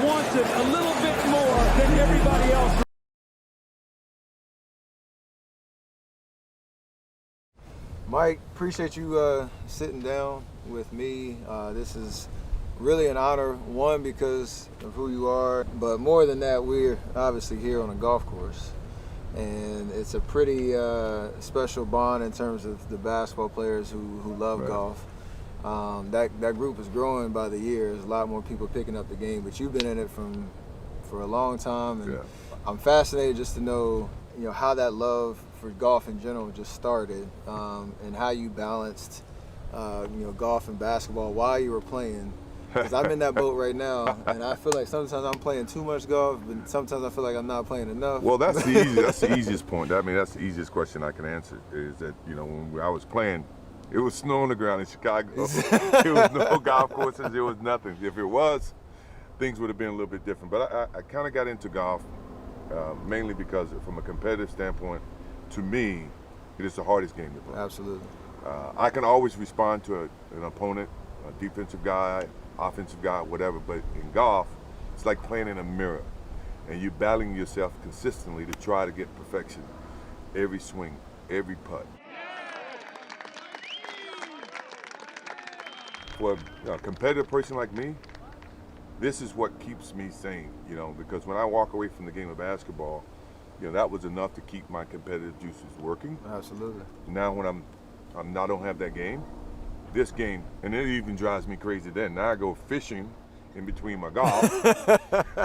wants it a little bit more than everybody else. Mike, appreciate you sitting down with me. This is really an honor, one, because of who you are, but more than that, we're obviously here on a golf course. And it's a pretty special bond in terms of the basketball players who love golf. That group is growing by the years. A lot more people picking up the game, but you've been in it for a long time, and I'm fascinated just to know, how that love for golf in general just started, and how you balanced, golf and basketball while you were playing. Because I'm in that boat right now, and I feel like sometimes I'm playing too much golf, but sometimes I feel like I'm not playing enough. Well, that's the easiest point. I mean, that's the easiest question I can answer. Is that when I was playing, it was snow on the ground in Chicago. There was no golf courses. There was nothing. If it was, things would have been a little bit different. But I kind of got into golf mainly because, from a competitive standpoint, to me, it is the hardest game to play. Absolutely. I can always respond to an opponent, a defensive guy, offensive guy, whatever, but in golf, it's like playing in a mirror, and you're battling yourself consistently to try to get perfection every swing, every putt. For a competitive person like me, this is what keeps me sane, because when I walk away from the game of basketball, that was enough to keep my competitive juices working. Absolutely. Now when I don't have that game, this game, and it even drives me crazy then. Now I go fishing in between my golf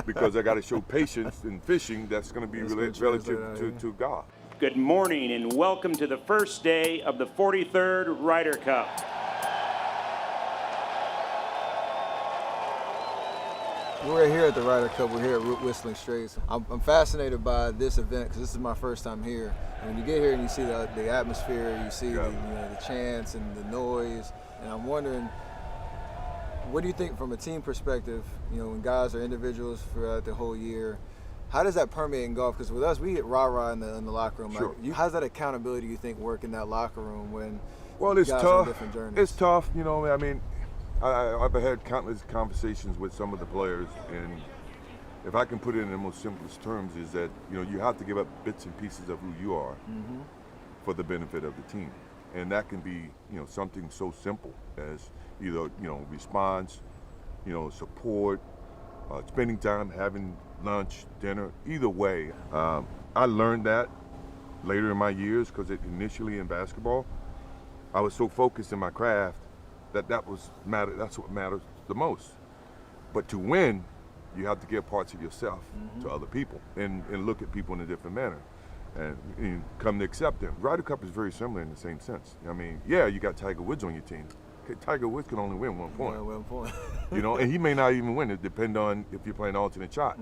because I got to show patience in fishing. That's going to be relative to golf. Good morning and welcome to the first day of the 43rd Ryder Cup. We're here at the Ryder Cup. We're here at Whistling Straits. I'm fascinated by this event because this is my first time here. And when you get here and you see the atmosphere, you see the chants and the noise, and I'm wondering, what do you think from a team perspective? When guys are individuals throughout the whole year, how does that permeate in golf? Because with us, we get rah-rah in the locker room. Sure. Like, how's that accountability, you think, work in that locker room when it's guys tough. are on different journeys? It's tough. I mean, I've had countless conversations with some of the players, and if I can put it in the most simplest terms, is that you have to give up bits and pieces of who you are for the benefit of the team, and that can be something so simple as either response, support, spending time, having lunch, dinner. Either way, I learned that later in my years because initially in basketball, I was so focused in my craft that's what matters the most. But to win, you have to give parts of yourself to other people and look at people in a different manner and come to accept them. Ryder Cup is very similar in the same sense. I mean, you got Tiger Woods on your team. Tiger Woods can only win 1 point. 1 point. And he may not even win. It depends on if you're playing alternate shot.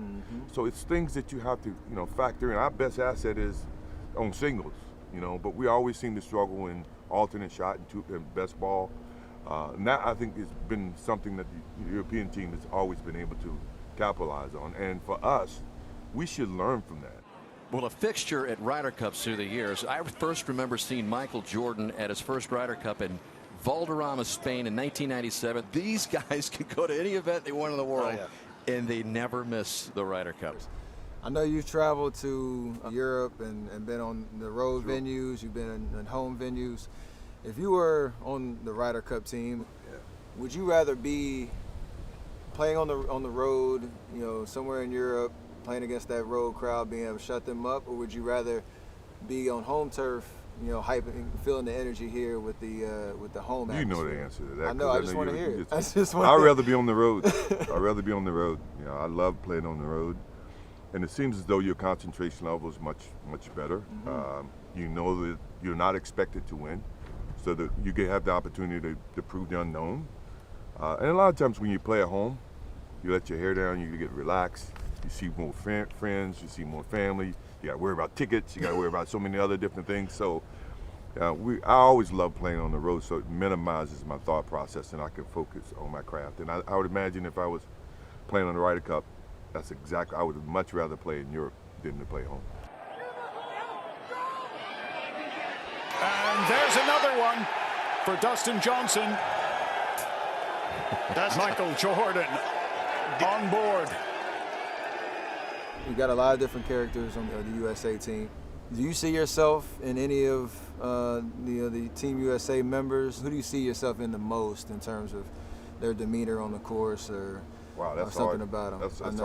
So it's things that you have to factor in. Our best asset is on singles, but we always seem to struggle in alternate shot and best ball. And that, I think, has been something that the European team has always been able to capitalize on. And for us, we should learn from that. Well, a fixture at Ryder Cups through the years. I first remember seeing Michael Jordan at his first Ryder Cup in Valderrama, Spain in 1997. These guys can go to any event they want in the world, and they never miss the Ryder Cups. I know you've traveled to Europe and been on the road venues. You've been in home venues. If you were on the Ryder Cup team, would you rather be playing on the road, somewhere in Europe, playing against that road crowd, being able to shut them up, or would you rather be on home turf, hyping, feeling the energy here with the home atmosphere? You know the answer to that. I know. I just want to hear it. I'd rather be on the road. I'd rather be on the road. I love playing on the road, and it seems as though your concentration level is much better. You know that you're not expected to win, so that you can have the opportunity to prove the unknown. And a lot of times when you play at home, you let your hair down, you get relaxed, you see more friends, you see more family, you got to worry about tickets, you got to worry about so many other different things. So I always love playing on the road, so it minimizes my thought process and I can focus on my craft. And I would imagine if I was playing on the Ryder Cup, I would much rather play in Europe than to play home. And there's another one for Dustin Johnson. That's Michael Jordan on board. You got a lot of different characters on the USA team. Do you see yourself in any of the Team USA members? Who do you see yourself in the most in terms of their demeanor on the course or, wow, that's or something hard. about them? That's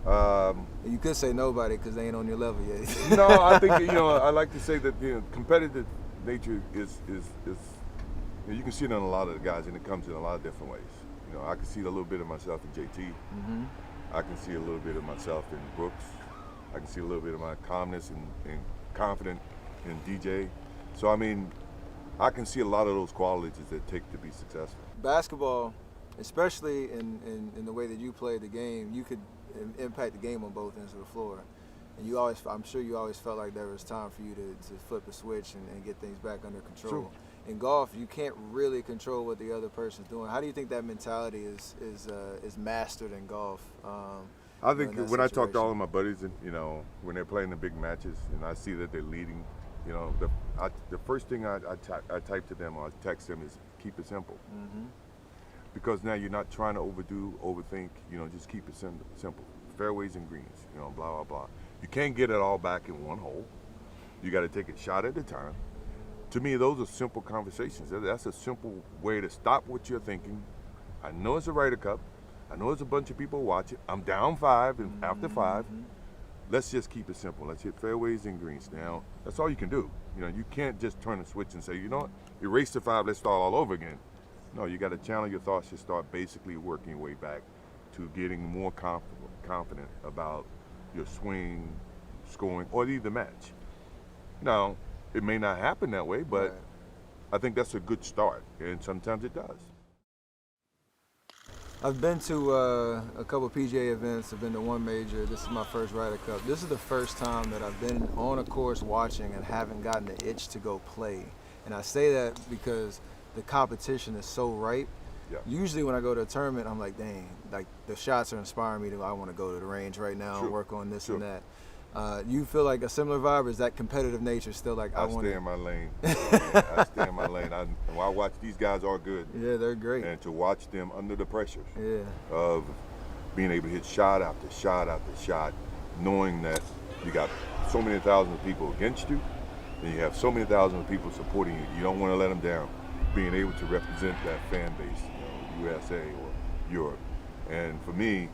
hard. You could say nobody because they ain't on your level yet. No, I think I like to say that competitive nature is you can see it in a lot of the guys, and it comes in a lot of different ways. I can see a little bit of myself in JT. Mm-hmm. I can see a little bit of myself in Brooks. I can see a little bit of my calmness and confidence in DJ. So I mean, I can see a lot of those qualities that take to be successful. Basketball, especially in the way that you play the game, you could impact the game on both ends of the floor. And I'm sure you always felt like there was time for you to flip a switch and get things back under control. True. In golf, you can't really control what the other person's doing. How do you think that mentality is mastered in golf? I think when I talk to all of my buddies, and when they're playing the big matches, and I see that they're leading, the first thing I type to them or I text them is keep it simple. Mm-hmm. Because now you're not trying to overthink. Just keep it simple. Fairways and greens. Blah blah blah. You can't get it all back in one hole. You got to take it shot at a time. To me, those are simple conversations. That's a simple way to stop what you're thinking. I know it's a Ryder Cup. I know there's a bunch of people watching. I'm down 5 and after 5. Let's just keep it simple. Let's hit fairways and greens. Now, that's all you can do. You can't just turn a switch and say, erase the 5, let's start all over again. No, you got to channel your thoughts to start basically working your way back to getting more confident about your swing, scoring, or the match. Now, it may not happen that way, but I think that's a good start, and sometimes it does. I've been to a couple PGA events. I've been to one major. This is my first Ryder Cup. This is the first time that I've been on a course watching and haven't gotten the itch to go play. And I say that because the competition is so ripe. Yeah. Usually when I go to a tournament, I'm like, dang, like the shots are inspiring me I want to go to the range right now and work on this and that. You feel like a similar vibe, or is that competitive nature still like I stay in my lane. I stay in my lane. I watch these guys are good. Yeah, they're great. And to watch them under the pressures of being able to hit shot after shot after shot, knowing that you got so many thousands of people against you, and you have so many thousands of people supporting you. You don't want to let them down. Being able to represent that fan base, USA or Europe. And for me,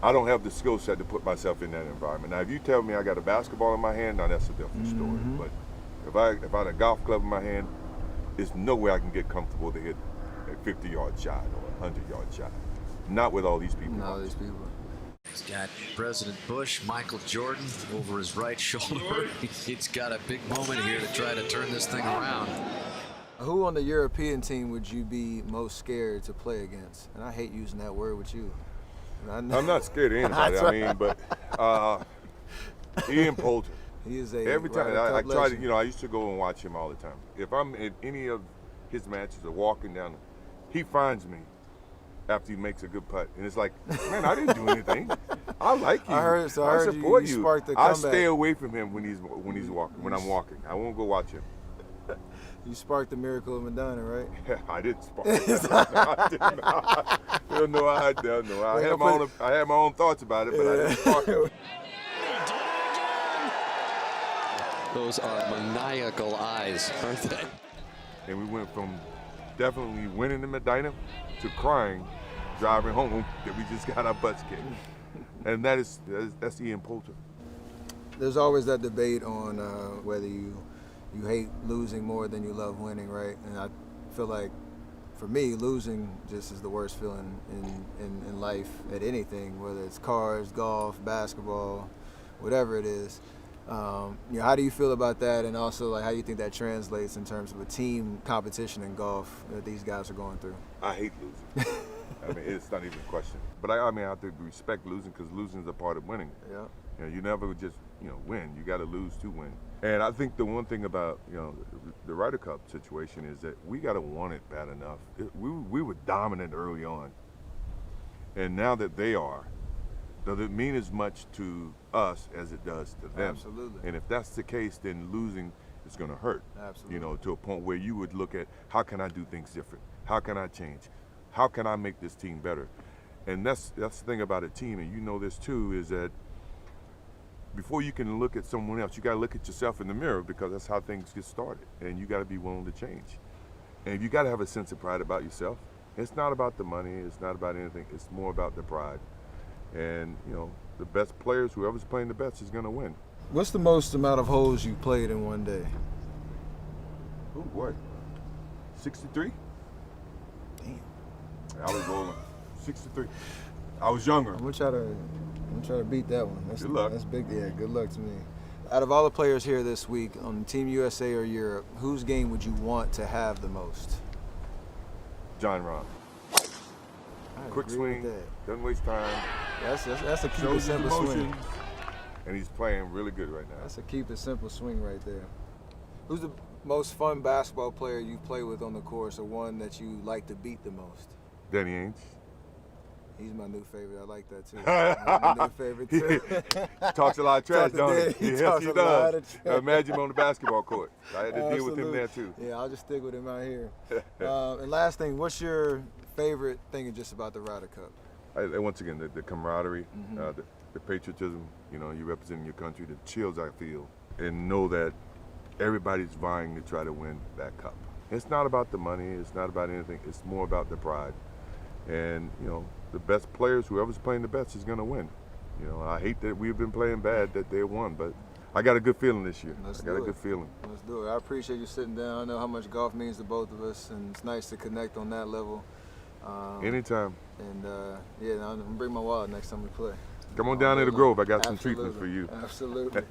I don't have the skill set to put myself in that environment. Now, if you tell me I got a basketball in my hand, now that's a different story. But if I had a golf club in my hand, there's no way I can get comfortable to hit a 50-yard shot or a 100-yard shot. Not with all these people. Not all these people. He's got President Bush, Michael Jordan over his right shoulder. He's got a big moment here to try to turn this thing around. Who on the European team would you be most scared to play against? And I hate using that word with you. I'm not scared of anybody. I mean, but Ian Poulter. He is a every time I try legend. to, I used to go and watch him all the time. If I'm at any of his matches or walking down, he finds me after he makes a good putt, and it's like, man, I didn't do anything. I like you. I support you. Sparked the I comeback. stay away from him when he's walking. When I'm walking, I won't go watch him. You sparked the miracle of Madonna, right? I didn't spark it. No, I did not. No, I don't know. I had my own thoughts about it, but I didn't spark it. Those are maniacal eyes, aren't they? And we went from definitely winning the Medina to crying, driving home that we just got our butts kicked. And that's Ian Poulter. There's always that debate on whether you hate losing more than you love winning, right? And I feel like, for me, losing just is the worst feeling in life at anything, whether it's cars, golf, basketball, whatever it is. How do you feel about that, and also like how do you think that translates in terms of a team competition in golf that these guys are going through? I hate losing. I mean, it's not even a question. But I have to respect losing, because losing is a part of winning. Yeah. You never just win. You got to lose to win. And I think the one thing about the Ryder Cup situation is that we got to want it bad enough. We were dominant early on, and now that they are, does it mean as much to us as it does to them? Absolutely. And if that's the case, then losing is going to hurt. Absolutely. To a point where you would look at, how can I do things different? How can I change? How can I make this team better? And that's the thing about a team, and you know this too, is that before you can look at someone else, you got to look at yourself in the mirror, because that's how things get started, and you got to be willing to change. And you got to have a sense of pride about yourself. It's not about the money, it's not about anything, it's more about the pride. And you know, the best players, whoever's playing the best, is going to win. What's the most amount of holes you played in one day? Oh boy, 63. Damn. I was rolling 63. I was younger. I'm gonna try to beat that one. That's, Good luck. That's big. Yeah, good luck to me. Out of all the players here this week on Team USA or Europe, whose game would you want to have the most? John Rahm. Quick swing, doesn't waste time. That's a keep it Shows his simple swing. emotions, and he's playing really good right now. That's a keep it simple swing right there. Who's the most fun basketball player you've played with on the course, or one that you like to beat the most? Danny Ainge. He's my new favorite. I like that too. My new favorite too. Talks a lot of trash, don't he? He Yes, talks he a lot does. of trash. Imagine him on the basketball court. I had to deal with him there too. Yeah, I'll just stick with him out here. And last thing, what's your favorite thing just about the Ryder Cup? Once again, the camaraderie, the patriotism. You know, you representing your country, the chills I feel, and know that everybody's vying to try to win that cup. It's not about the money. It's not about anything. It's more about the pride. And you know, the best players, whoever's playing the best, is going to win. You know, I hate that we've been playing bad, that they won, but I got a good feeling this year. Let's I got do a good feeling. Let's do it. I appreciate you sitting down. I know how much golf means to both of us, and it's nice to connect on that level. Anytime. And yeah, I'm gonna bring my wallet next time we play. Come on down to the Grove. I got some Absolutely. treatments for you. Absolutely.